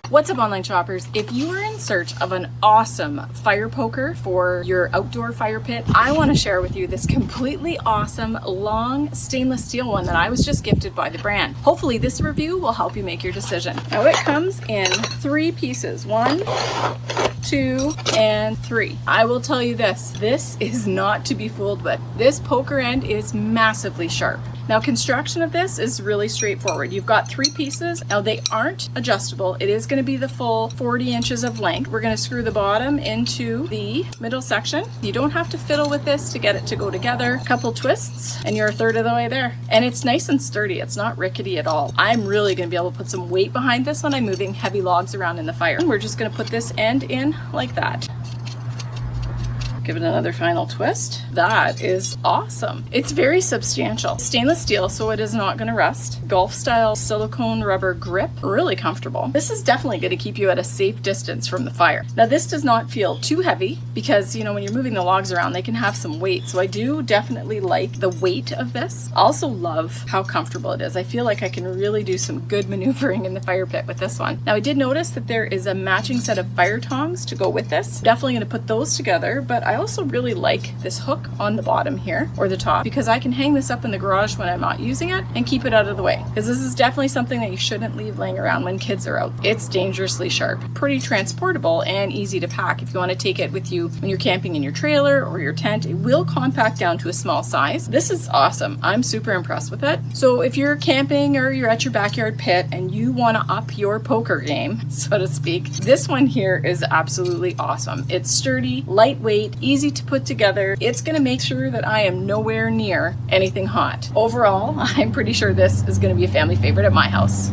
What's up, online shoppers? If you are in search of an awesome fire poker for your outdoor fire pit, I want to share with you this completely awesome long stainless steel one that I was just gifted by the brand. Hopefully this review will help you make your decision. Now it comes in 3 pieces, 1, 2, and 3. I will tell you this is not to be fooled with. This poker end is massively sharp. Now, construction of this is really straightforward. You've got 3 pieces. Now, they aren't adjustable. It is going to be the full 40 inches of length. We're going to screw the bottom into the middle section. You don't have to fiddle with this to get it to go together. A couple twists and you're a third of the way there. And it's nice and sturdy. It's not rickety at all. I'm really going to be able to put some weight behind this when I'm moving heavy logs around in the fire. We're just going to put this end in like that. Give it another final twist. That is awesome. It's very substantial. Stainless steel, so it is not going to rust. Golf style silicone rubber grip, really comfortable. This is definitely going to keep you at a safe distance from the fire. Now this does not feel too heavy because, you know, when you're moving the logs around, they can have some weight. So I do definitely like the weight of this. I also love how comfortable it is. I feel like I can really do some good maneuvering in the fire pit with this one. Now I did notice that there is a matching set of fire tongs to go with this. Definitely going to put those together, but I also really like this hook on the bottom here, or the top, because I can hang this up in the garage when I'm not using it and keep it out of the way, because this is definitely something that you shouldn't leave laying around when kids are out. It's dangerously sharp, pretty transportable, and easy to pack. If you want to take it with you when you're camping in your trailer or your tent, it will compact down to a small size. This is awesome. I'm super impressed with it. So if you're camping or you're at your backyard pit and you want to up your poker game, so to speak, this one here is absolutely awesome. It's sturdy, lightweight, easy to put together. It's going to make sure that I am nowhere near anything hot. Overall, I'm pretty sure this is going to be a family favorite at my house.